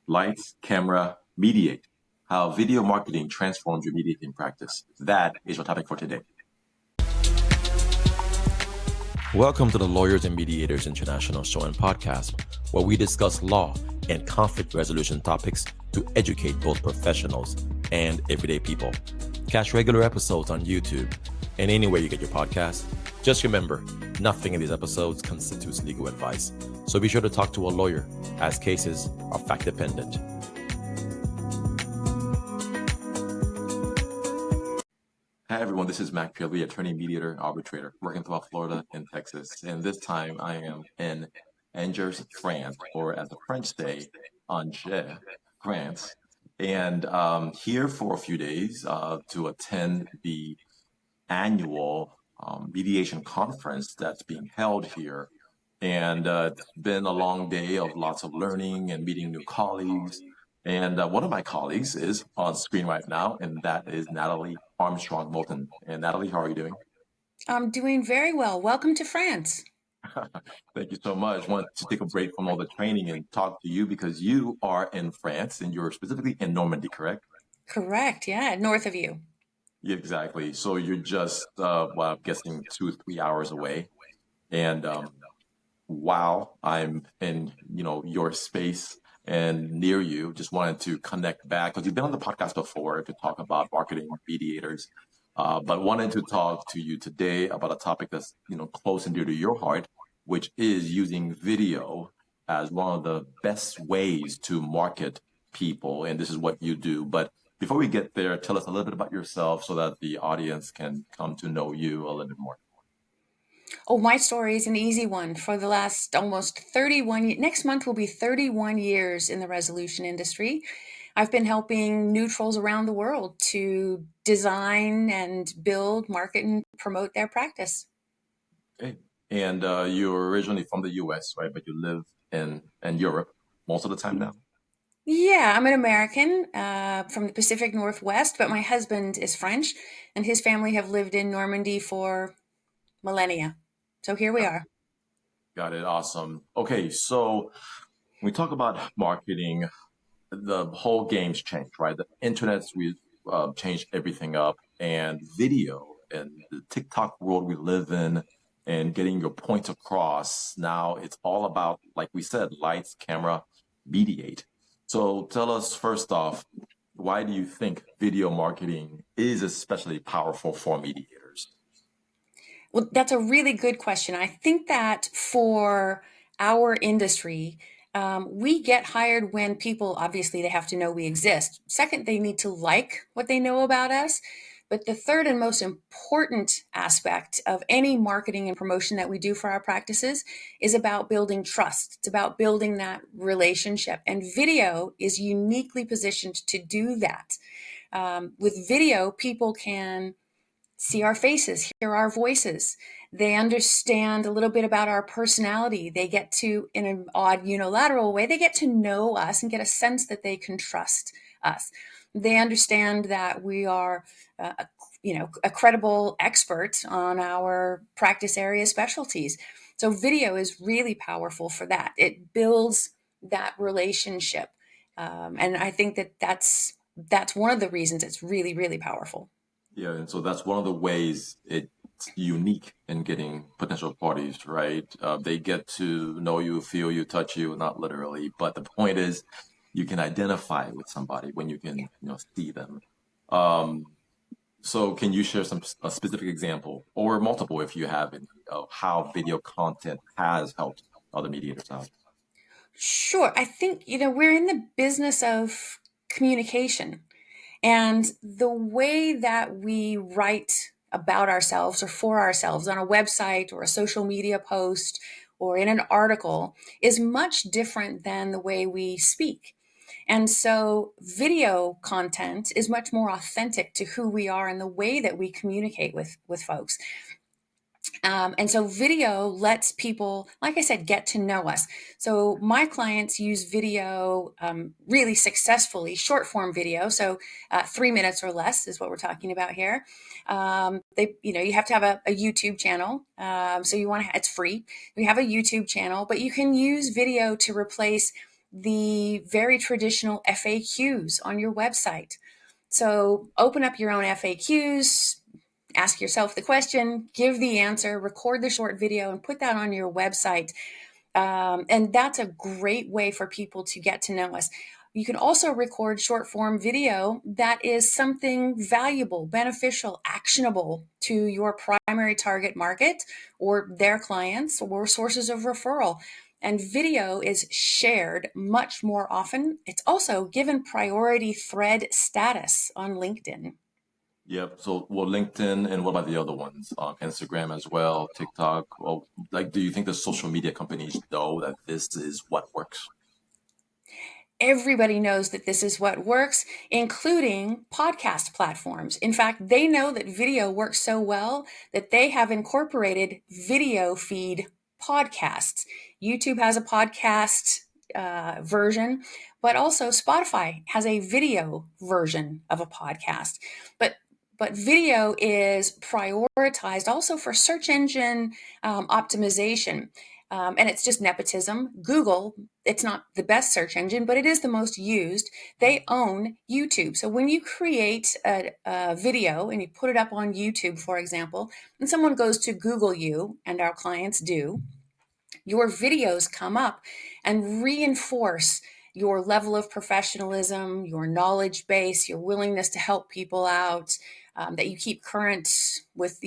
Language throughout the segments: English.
Lights, Camera, Mediate. How video marketing transforms your mediating practice. That is your topic for today. Welcome to the Lawyers and Mediators International Show and Podcast, where we discuss law and conflict resolution topics to educate both professionals and everyday people. Catch regular episodes on YouTube and anywhere you get your podcasts. Just remember, nothing in these episodes constitutes legal advice, so be sure to talk to a lawyer, as cases are fact-dependent. Hi, everyone. This is Mac Pilby, attorney, mediator, arbitrator, working throughout Florida and Texas. And this time I am in Angers, France, or as the French say, Angers, France. And here for a few days to attend the annual mediation conference that's being held here. And it's been a long day of lots of learning and meeting new colleagues. And one of my colleagues is on screen right now, and that is Natalie Armstrong-Moulton. And Natalie, how are you doing? I'm doing very well. Welcome to France. Thank you so much. I want to take a break from all the training and talk to you because you are in France and you're specifically in Normandy, correct? Correct. Yeah, north of you. Yeah, exactly. So you're just, I'm guessing 2 or 3 hours away. And while I'm in, your space and near you, just wanted to connect back because you've been on the podcast before to talk about marketing mediators, but wanted to talk to you today about a topic that's, close and dear to your heart, which is using video as one of the best ways to market people. And this is what you do. But before we get there, tell us a little bit about yourself so that the audience can come to know you a little bit more. Oh, my story is an easy one. For the last almost 31 next month will be 31 years in the resolution industry. I've been helping neutrals around the world to design and build, market, and promote their practice. Okay. And you're originally from the U.S., right? But you live in Europe most of the time now? Yeah, I'm an American from the Pacific Northwest, but my husband is French, and his family have lived in Normandy for millennia. So here we are. Got it. Awesome. Okay, so when we talk about marketing, the whole game's changed, right? The internet's we've changed everything up, and video and the TikTok world we live in and getting your points across. Now it's all about, like we said, lights, camera, mediate. So tell us first off, why do you think video marketing is especially powerful for mediators? Well, that's a really good question. I think that for our industry, we get hired when people, obviously, they have to know we exist. Second, they need to like what they know about us. But the third and most important aspect of any marketing and promotion that we do for our practices is about building trust. It's about building that relationship. And video is uniquely positioned to do that. With video, people can see our faces, hear our voices. They understand a little bit about our personality. They get to, in an odd unilateral way, they get to know us and get a sense that they can trust us. They understand that we are, a credible expert on our practice area specialties. So video is really powerful for that. It builds that relationship. And I think that that's one of the reasons it's really, really powerful. Yeah, and so that's one of the ways it's unique in getting potential parties, right? They get to know you, feel you, touch you, not literally, but the point is you can identify with somebody when you can, see them. So can you share a specific example or multiple if you have any of how video content has helped other mediators out? Sure. I think, we're in the business of communication. And the way that we write about ourselves or for ourselves on a website or a social media post or in an article is much different than the way we speak. And so video content is much more authentic to who we are and the way that we communicate with folks. And so video lets people, like I said, get to know us. So my clients use video really successfully, short form video. So 3 minutes or less is what we're talking about here. You have to have a YouTube channel. So it's free. We have a YouTube channel, but you can use video to replace the very traditional FAQs on your website. So open up your own FAQs, ask yourself the question, give the answer, record the short video, and put that on your website. And that's a great way for people to get to know us. You can also record short form video that is something valuable, beneficial, actionable to your primary target market or their clients or sources of referral. And video is shared much more often. It's also given priority thread status on LinkedIn. Yep. So, well, LinkedIn, and what about the other ones? Instagram as well, TikTok. Well, like, do you think the social media companies know that this is what works? Everybody knows that this is what works, including podcast platforms. In fact, they know that video works so well that they have incorporated video feed podcasts. YouTube has a podcast version, but also Spotify has a video version of a podcast. But video is prioritized also for search engine optimization. And it's just nepotism. Google, it's not the best search engine, but it is the most used. They own YouTube. So when you create a video and you put it up on YouTube, for example, and someone goes to Google you, and our clients do, your videos come up and reinforce your level of professionalism, your knowledge base, your willingness to help people out, that you keep current with,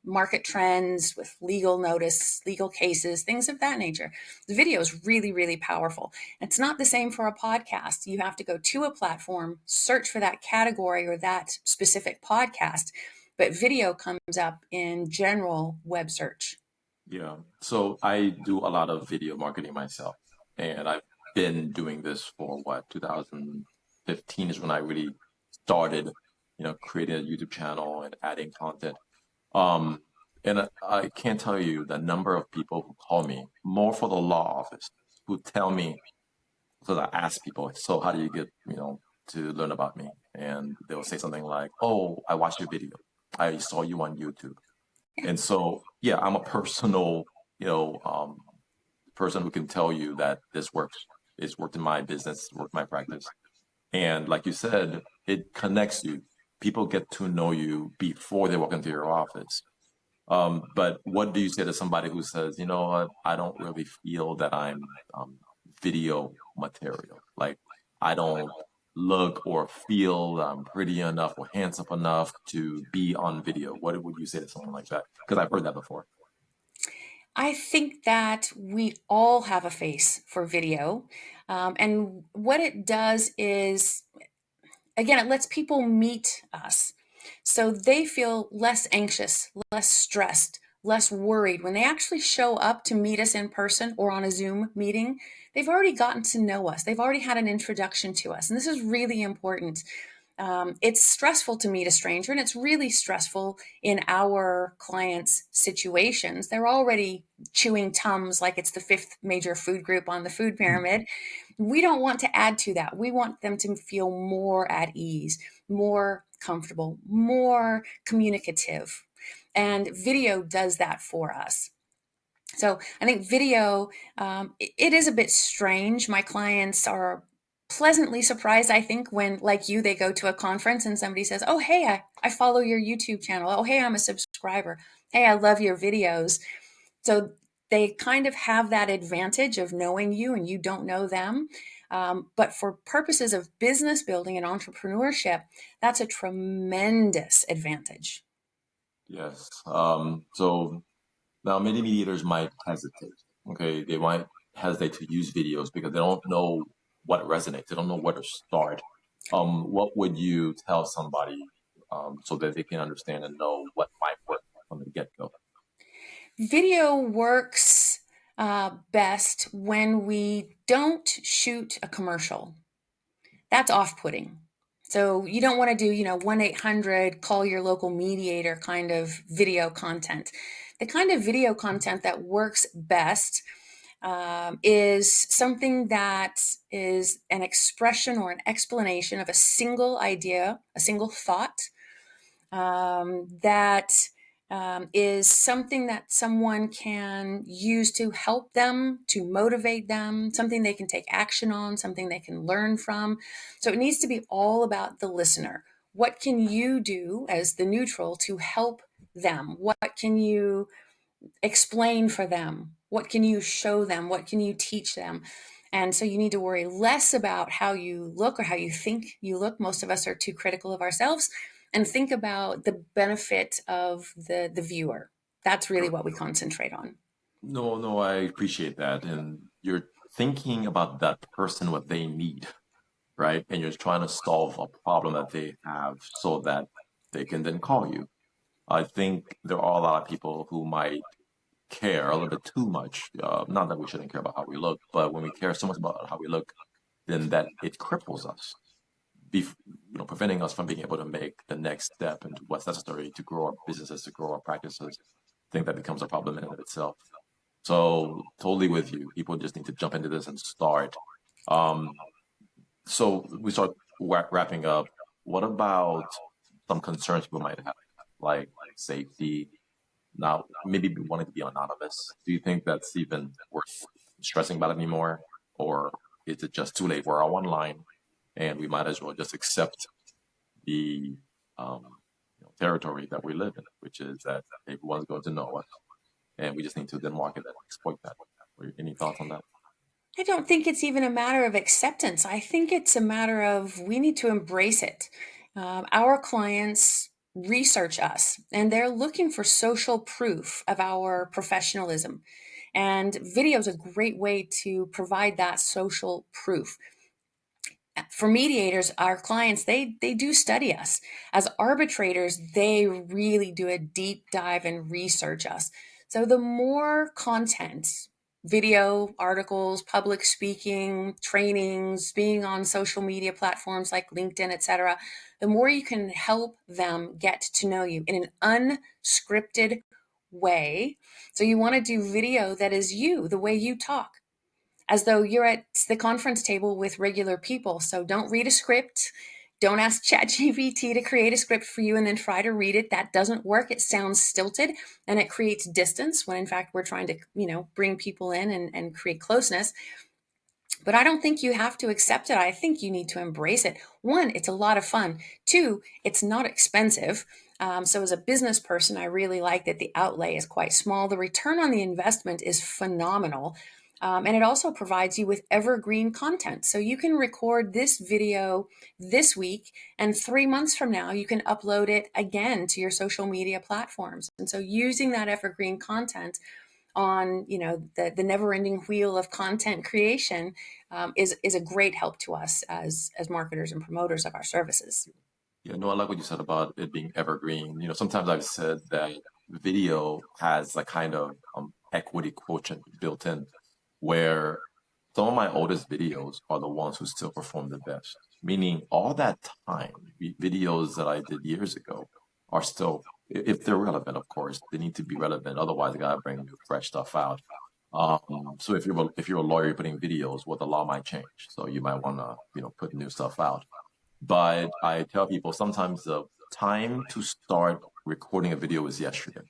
market trends, with legal notice, legal cases, things of that nature. The video is really, really powerful. It's not the same for a podcast. You have to go to a platform, search for that category or that specific podcast, but video comes up in general web search. Yeah. So I do a lot of video marketing myself, and I've been doing this for what, 2015 is when I really started, creating a YouTube channel and adding content. Um, and I can't tell you the number of people who call me, more for the law office, who tell me, because I ask people, so how do you get, to learn about me? And they'll say something like, oh, I watched your video. I saw you on YouTube. And so, yeah, I'm a personal, you know, um, person who can tell you that this works. It's worked in my business, it's worked in my practice. And like you said, it connects you. People get to know you before they walk into your office. But what do you say to somebody who says, you know what, I don't really feel that I'm video material. Like, I don't look or feel that I'm pretty enough or handsome enough to be on video. What would you say to someone like that? Because I've heard that before. I think that we all have a face for video. And what it does is, again, it lets people meet us. So they feel less anxious, less stressed, less worried. When they actually show up to meet us in person or on a Zoom meeting, they've already gotten to know us. They've already had an introduction to us. And this is really important. It's stressful to meet a stranger, and it's really stressful in our clients' situations. They're already chewing Tums like it's the fifth major food group on the food pyramid. We don't want to add to that. We want them to feel more at ease, more comfortable, more communicative. And video does that for us. So I think video, it is a bit strange. My clients are pleasantly surprised, I think, when, like you, they go to a conference and somebody says, oh, hey, I follow your YouTube channel. Oh, hey, I'm a subscriber. Hey, I love your videos. So they kind of have that advantage of knowing you and you don't know them. But for purposes of business building and entrepreneurship, that's a tremendous advantage. Yes. So now many mediators might hesitate. Okay, they might hesitate to use videos because they don't know what resonates. They don't know where to start. What would you tell somebody so that they can understand and know what might work from the get-go? Video works best when we don't shoot a commercial. That's off-putting. So you don't want to do, 1-800 call your local mediator kind of video content. The kind of video content that works best is something that is an expression or an explanation of a single idea, a single thought, that is something that someone can use to help them, to motivate them, something they can take action on, something they can learn from. So it needs to be all about the listener. What can you do as the neutral to help them? What can you explain for them? What can you show them? What can you teach them? And so you need to worry less about how you look or how you think you look. Most of us are too critical of ourselves, and think about the benefit of the viewer. That's really what we concentrate on. No, no, I appreciate that. And you're thinking about that person, what they need, right? And you're trying to solve a problem that they have so that they can then call you. I think there are a lot of people who might care a little bit too much. Not that we shouldn't care about how we look, but when we care so much about how we look, then that it cripples us, preventing us from being able to make the next step into what's necessary to grow our businesses, to grow our practices. I think that becomes a problem in and of itself. So totally with you. People just need to jump into this and start. Um, so we start wrapping up. What about some concerns people might have, like safety? Now, maybe wanting to be anonymous. Do you think that's even worth stressing about anymore, or is it just too late? We're all online, and we might as well just accept the um, territory that we live in, which is that everyone's going to know us, and we just need to then market that and exploit that. Any thoughts on that? I don't think it's even a matter of acceptance. I think it's a matter of we need to embrace it. Our clients research us and they're looking for social proof of our professionalism. And video is a great way to provide that social proof. For mediators, our clients, they do study us. As arbitrators, they really do a deep dive and research us. So the more content, video, articles, public speaking, trainings, being on social media platforms like LinkedIn, etc., the more you can help them get to know you in an unscripted way. So you want to do video that is you, the way you talk, as though you're at the conference table with regular people. So don't read a script. Don't ask ChatGPT to create a script for you and then try to read it. That doesn't work. It sounds stilted and it creates distance when in fact we're trying to, bring people in and create closeness. But I don't think you have to accept it. I think you need to embrace it. One, it's a lot of fun. Two, it's not expensive. So as a business person, I really like that the outlay is quite small. The return on the investment is phenomenal. And it also provides you with evergreen content. So you can record this video this week, and 3 months from now, you can upload it again to your social media platforms. And so using that evergreen content on the never-ending wheel of content creation is a great help to us as marketers and promoters of our services. Yeah, no, I like what you said about it being evergreen. Sometimes I've said that video has a kind of equity quotient built in, where some of my oldest videos are the ones who still perform the best. Meaning, all that time, videos that I did years ago are still, if they're relevant, of course, they need to be relevant. Otherwise, I gotta bring new, fresh stuff out. So if you're a lawyer putting videos, well, the law might change. So you might want to, put new stuff out. But I tell people sometimes the time to start recording a video is yesterday.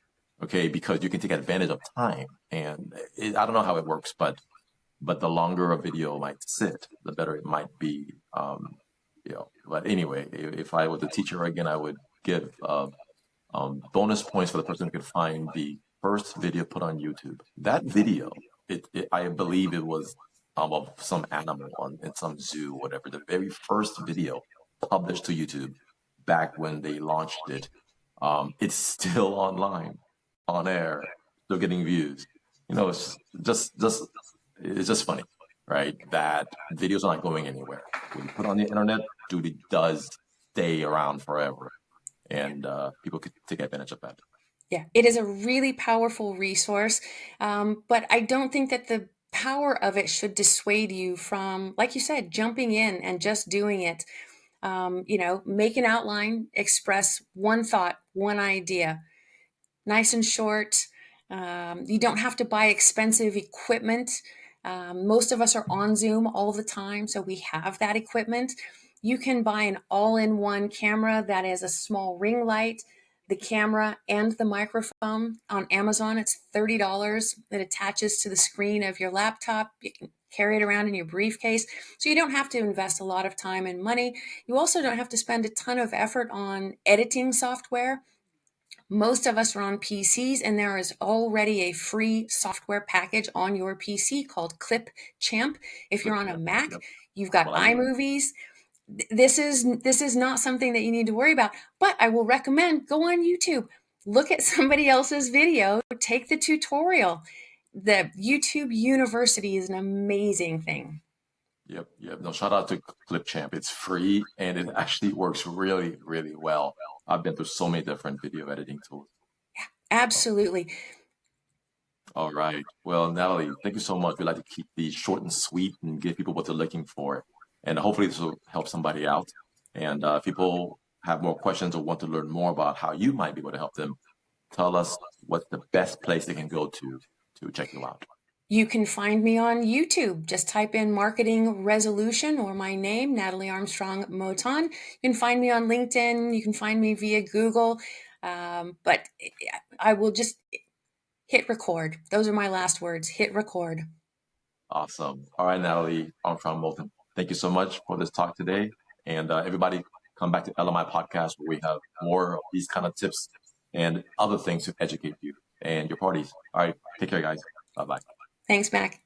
Okay, because you can take advantage of time, and I don't know how it works, but the longer a video might sit, the better it might be. But anyway, if I was a teacher again, I would give bonus points for the person who could find the first video put on YouTube. That video, I believe it was of some animal in some zoo, whatever. The very first video published to YouTube back when they launched it. It's still online, on air, still getting views. It's just funny, right? That videos are not going anywhere. When you put it on the internet, dude, it does stay around forever, and people could take advantage of that. Yeah, it is a really powerful resource, but I don't think that the power of it should dissuade you from, like you said, jumping in and just doing it. Make an outline, express one thought, one idea, nice and short. You don't have to buy expensive equipment. Most of us are on Zoom all the time, so we have that equipment. You can buy an all in one camera that is a small ring light the camera and the microphone. On Amazon, it's $30. It attaches to the screen of your laptop. You can carry it around in your briefcase. So you don't have to invest a lot of time and money. You also don't have to spend a ton of effort on editing software. Most of us are on PCs, and there is already a free software package on your PC called Clipchamp. If you're on a Yep, Mac, yep. you've That's got what I use. iMovies. This is not something that you need to worry about, but I will recommend go on YouTube, look at somebody else's video, take the tutorial. The YouTube University is an amazing thing. Yep, yep. No, shout out to Clipchamp. It's free and it actually works really, really well. I've been through so many different video editing tools. So, Absolutely. all right. Well, Natalie, thank you so much. We like to keep these short and sweet and give people what they're looking for. And hopefully this will help somebody out. And if people have more questions or want to learn more about how you might be able to help them, tell us what's the best place they can go to check you out. You can find me on YouTube. Just type in Marketing Resolution or my name, Natalie Armstrong Moton. You can find me on LinkedIn. You can find me via Google. But I will just hit record. Those are my last words. Hit record. Awesome. All right, Natalie Armstrong Moulton. Thank you so much for this talk today. And everybody, come back to LMI Podcast where we have more of these kind of tips and other things to educate you and your parties. All right. Take care, guys. Bye bye. Thanks, Mac.